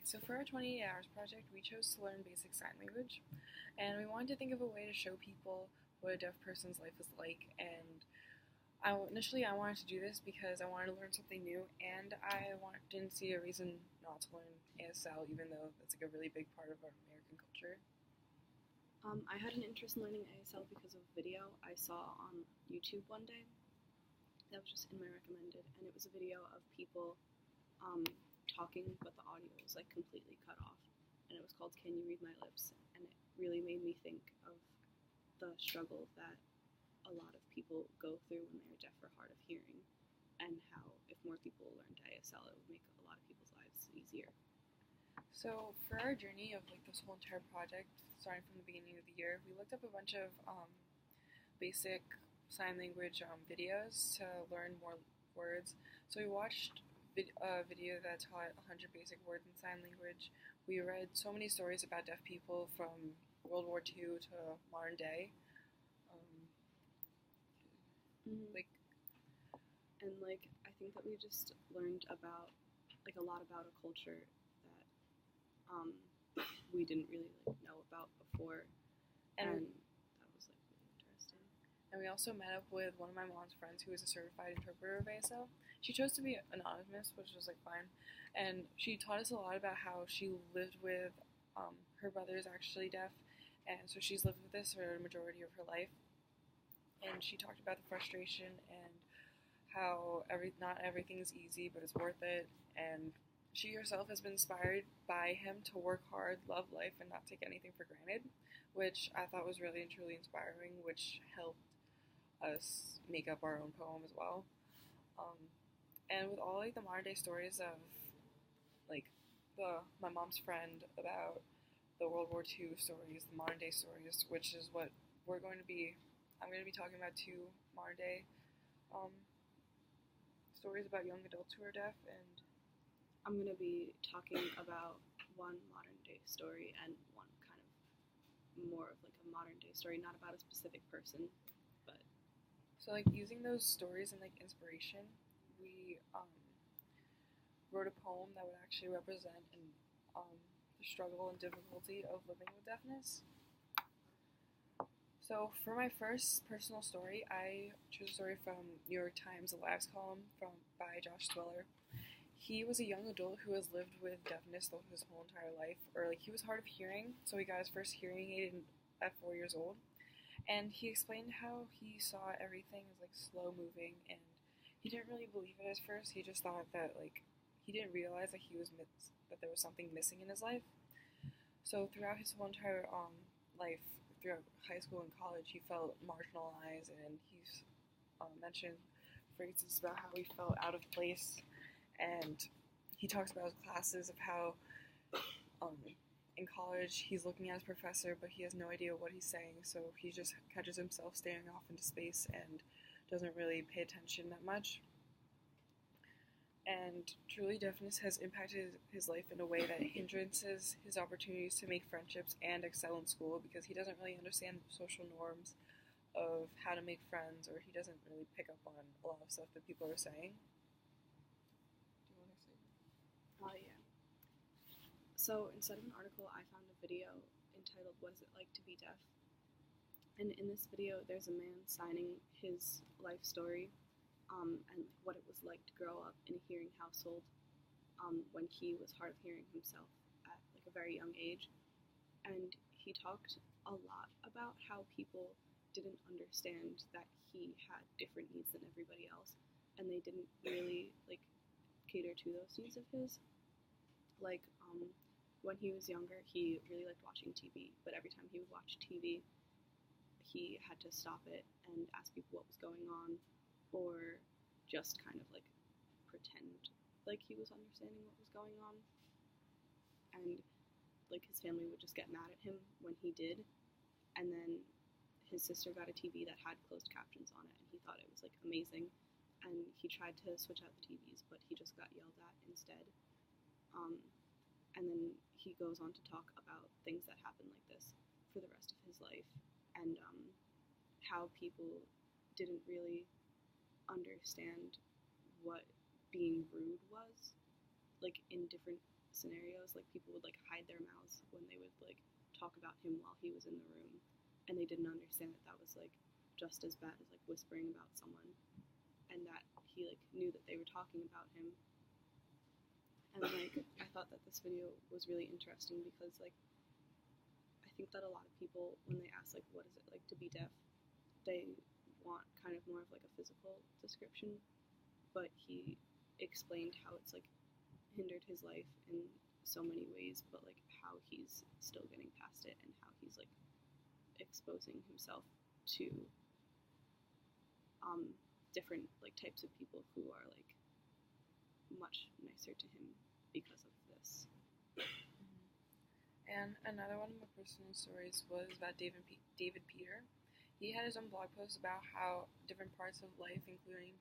So for our 28 hours project, we chose to learn basic sign language, and we wanted to think of a way to show people what a deaf person's life is like. And initially I wanted to do this because I wanted to learn something new, and didn't see a reason not to learn ASL, even though that's like a really big part of our American culture. I had an interest in learning ASL because of a video I saw on YouTube one day that was just in my recommended, and it was a video of people talking, but the audio was like completely cut off, and it was called "Can You Read My Lips?" And it really made me think of the struggle that a lot of people go through when they're deaf or hard of hearing, and how if more people learned ASL, it would make a lot of people's lives easier. So for our journey of like this whole entire project, starting from the beginning of the year, we looked up a bunch of basic sign language videos to learn more words. So we watched a video that taught 100 basic words in sign language. We read so many stories about deaf people from World War II to modern day. Like, and I think that we just learned about like a lot about a culture that we didn't really know about before, and that was like really interesting. And we also met up with one of my mom's friends who is a certified interpreter of ASL. She chose to be anonymous, which was like fine, and she taught us a lot about how she lived with her brother is actually deaf, and so she's lived with this for a majority of her life. And she talked about the frustration and how not everything is easy, but it's worth it. And she herself has been inspired by him to work hard, love life, and not take anything for granted, which I thought was really and truly inspiring, which helped us make up our own poem as well. And with all like the modern day stories of like my mom's friend about the World War II stories, the modern day stories, which is what I'm going to be talking about two modern day stories about young adults who are deaf, and I'm going to be talking about one modern day story and one kind of more of like a modern day story, not about a specific person, but so like using those stories and like inspiration, we wrote a poem that would actually represent the struggle and difficulty of living with deafness. So for my first personal story, I chose a story from New York Times, the Lives column by Josh Swiller. He was a young adult who has lived with deafness his whole entire life, or like he was hard of hearing, so he got his first hearing aid at 4 years old. And he explained how he saw everything as like slow moving, and he didn't really believe it at first. He just thought that like he didn't realize that that there was something missing in his life. So throughout his whole entire life, throughout high school and college, he felt marginalized, and he's mentioned phrases about how he felt out of place. And he talks about his classes of how in college he's looking at his professor, but he has no idea what he's saying, so he just catches himself staring off into space and doesn't really pay attention that much. And truly, deafness has impacted his life in a way that hindrances his opportunities to make friendships and excel in school, because he doesn't really understand the social norms of how to make friends, or he doesn't really pick up on a lot of stuff that people are saying. Do you want to say? Yeah. So instead of an article, I found a video entitled "What Is It Like to Be Deaf?" And in this video, there's a man signing his life story. And what it was like to grow up in a hearing household when he was hard of hearing himself at like a very young age. And he talked a lot about how people didn't understand that he had different needs than everybody else, and they didn't really like cater to those needs of his. Like when he was younger, he really liked watching TV, but every time he would watch TV, he had to stop it and ask people what was going on, or just kind of like pretend like he was understanding what was going on. And like his family would just get mad at him when he did. And then his sister got a TV that had closed captions on it, and he thought it was like amazing. And he tried to switch out the TVs, but he just got yelled at instead. And then he goes on to talk about things that happened like this for the rest of his life, and how people didn't really understand what being rude was, like in different scenarios, like people would like hide their mouths when they would like talk about him while he was in the room, and they didn't understand that that was like just as bad as like whispering about someone, and that he like knew that they were talking about him. And like I thought that this video was really interesting because like I think that a lot of people, when they ask like what is it like to be deaf, they want kind of more of like a physical description, but he explained how it's like hindered his life in so many ways, but like how he's still getting past it and how he's like exposing himself to different like types of people who are like much nicer to him because of this. And another one of my personal stories was about David Peter. He had his own blog post about how different parts of life, including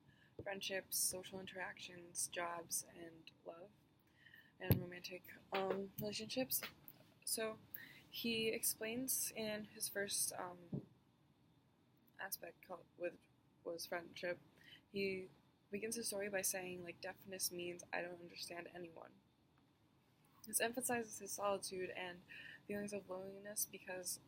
friendships, social interactions, jobs, and love, and romantic relationships. So he explains in his first aspect was friendship. He begins his story by saying like deafness means I don't understand anyone. This emphasizes his solitude and feelings of loneliness because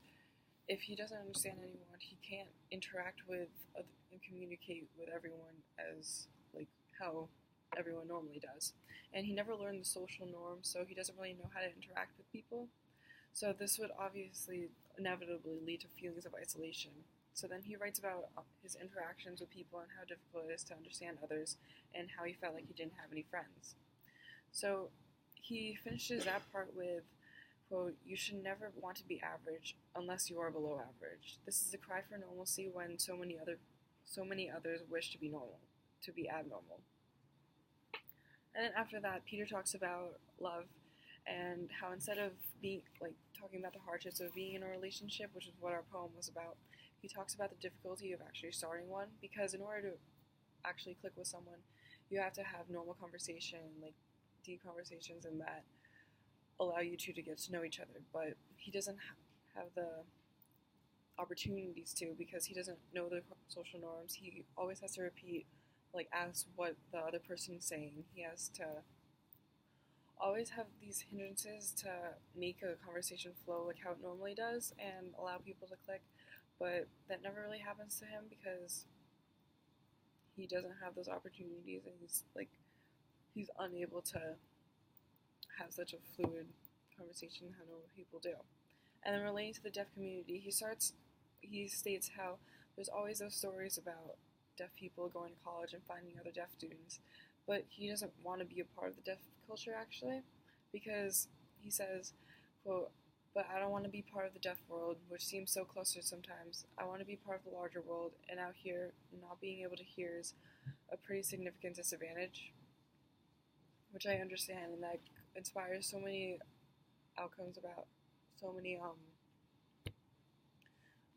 if he doesn't understand anyone, he can't interact with and communicate with everyone as like how everyone normally does. And he never learned the social norms, so he doesn't really know how to interact with people. So this would obviously inevitably lead to feelings of isolation. So then he writes about his interactions with people and how difficult it is to understand others and how he felt like he didn't have any friends. So he finishes that part with, quote, "You should never want to be average unless you are below average. This is a cry for normalcy when so many others wish to be normal, to be abnormal." And then after that, Peter talks about love and how instead of being like talking about the hardships of being in a relationship, which is what our poem was about, he talks about the difficulty of actually starting one, because in order to actually click with someone, you have to have normal conversation, like deep conversations, and that allow you two to get to know each other. But he doesn't have the opportunities to, because he doesn't know the social norms. He always has to repeat, like ask what the other person is saying. He has to always have these hindrances to make a conversation flow like how it normally does and allow people to click, but that never really happens to him because he doesn't have those opportunities, and he's unable to have such a fluid conversation how normal people do. And then relating to the deaf community, he states how there's always those stories about deaf people going to college and finding other deaf students, but he doesn't want to be a part of the deaf culture actually, because he says, quote, "But I don't want to be part of the deaf world, which seems so closer sometimes. I want to be part of the larger world, and out here, not being able to hear is a pretty significant disadvantage," which I understand, and that inspires so many outcomes about so many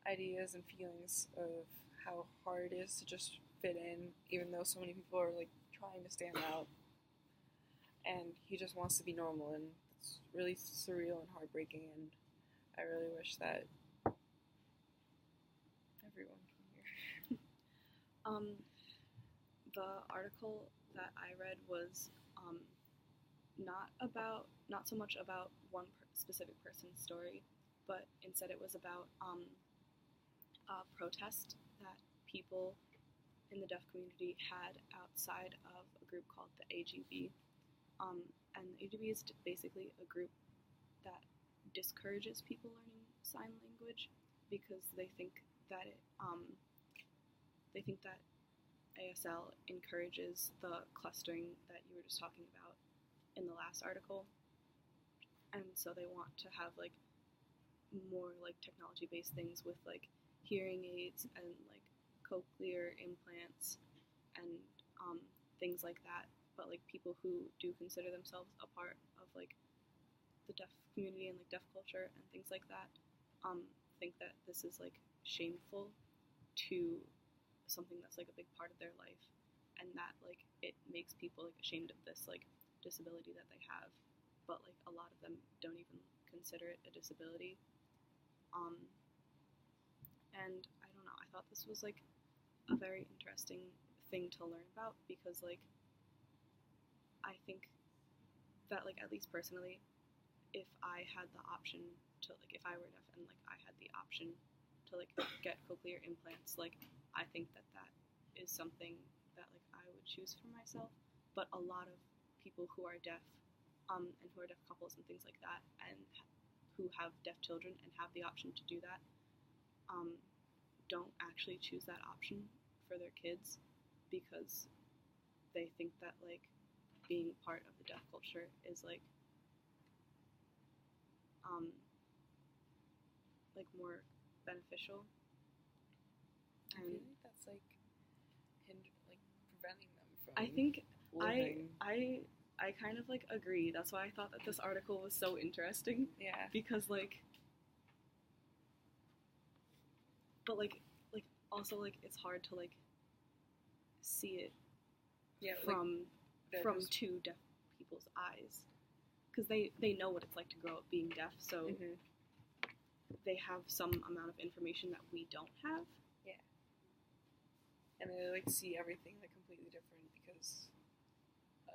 ideas and feelings of how hard it is to just fit in, even though so many people are like trying to stand out. And he just wants to be normal, and it's really surreal and heartbreaking, and I really wish that everyone can hear. The article that I read was not so much about one specific person's story, but instead it was about a protest that people in the deaf community had outside of a group called the AGB. And the AGB is basically a group that discourages people learning sign language because they think that ASL encourages the clustering that you were just talking about in the last article, and so they want to have like more like technology-based things with like hearing aids and like cochlear implants and things like that. But like people who do consider themselves a part of like the deaf community and like deaf culture and things like that think that this is like shameful to something that's like a big part of their life, and that like it makes people like ashamed of this like disability that they have, but like a lot of them don't even consider it a disability. And I don't know, I thought this was like a very interesting thing to learn about, because like I think that, like, at least personally, if I had the option to, like, if I were deaf and, like, I had the option to, like, get cochlear implants, like, I think that that is something that, like, I would choose for myself. But a lot of people who are deaf, and who are deaf couples and things like that, and who have deaf children and have the option to do that, don't actually choose that option for their kids because they think that, like, being part of the deaf culture is, like more beneficial. I feel like that's, like, preventing them from I think living. I kind of, like, agree. That's why I thought that this article was so interesting. Yeah. Because, like, but, like, also, like, it's hard to, like, see it from two deaf people's eyes. Because they know what it's like to grow up being deaf, so they have some amount of information that we don't have. Yeah. And they, like, see everything, like, completely different because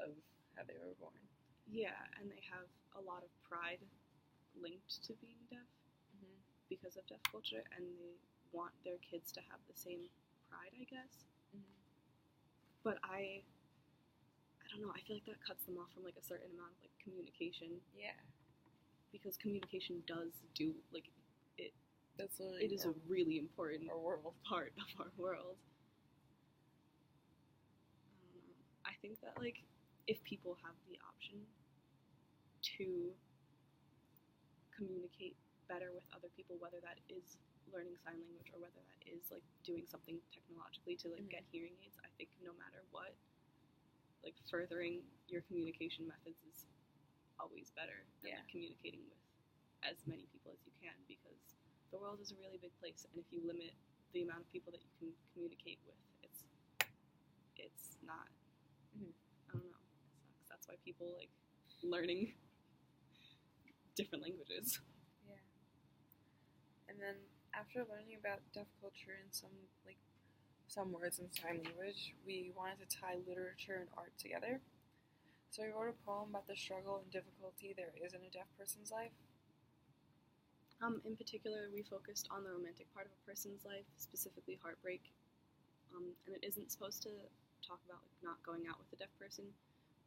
of how they were born. Yeah, and they have a lot of pride linked to being deaf because of deaf culture, and they want their kids to have the same pride, I guess. But I don't know, I feel like that cuts them off from, like, a certain amount of, like, communication. Yeah. Because communication does do, like, That's literally it is a really important world. part of our world. I don't know. I think that, like, if people have the option to communicate better with other people, whether that is learning sign language or whether that is, like, doing something technologically to, like, get hearing aids, I think no matter what, like, furthering your communication methods is always better than like, communicating with as many people as you can, because the world is a really big place, and if you limit the amount of people that you can communicate with, it's not, I don't know, it sucks. That's why people like learning different languages. Yeah. And then after learning about deaf culture and some words in sign language, we wanted to tie literature and art together. So we wrote a poem about the struggle and difficulty there is in a deaf person's life. In particular, we focused on the romantic part of a person's life, specifically heartbreak. And it isn't supposed to talk about like, not going out with a deaf person.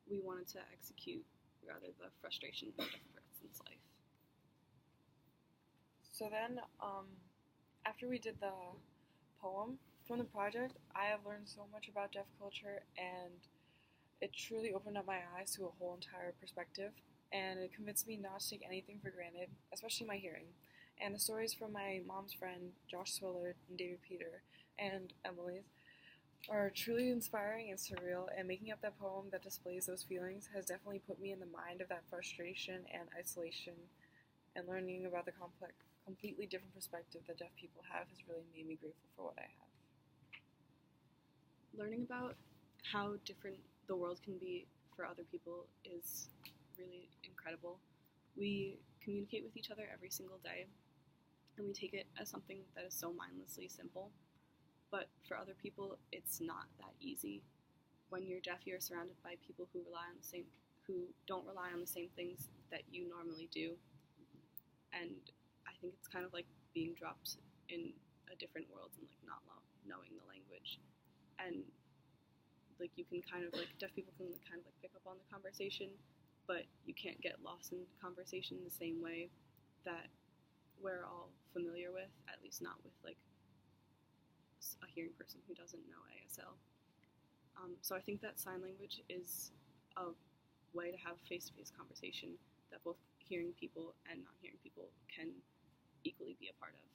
We wanted to execute rather the frustration of a deaf person's life. So then, after we did the poem from the project, I have learned so much about deaf culture, and it truly opened up my eyes to a whole entire perspective. And it convinced me not to take anything for granted, especially my hearing. And the stories from my mom's friend, Josh Swiller, and David Peter, and Emily's, are truly inspiring and surreal, and making up that poem that displays those feelings has definitely put me in the mind of that frustration and isolation, and learning about the completely different perspective that deaf people have has really made me grateful for what I have. Learning about how different the world can be for other people is really incredible. We communicate with each other every single day, and we take it as something that is so mindlessly simple. But for other people, it's not that easy. When you're deaf, you're surrounded by people who don't rely on the same things that you normally do. And I think it's kind of like being dropped in a different world and like not knowing the language. And like you can kind of like, deaf people can kind of like pick up on the conversation, but you can't get lost in conversation the same way that we're all familiar with, at least not with like a hearing person who doesn't know ASL. So I think that sign language is a way to have face-to-face conversation that both hearing people and not hearing people can equally be a part of.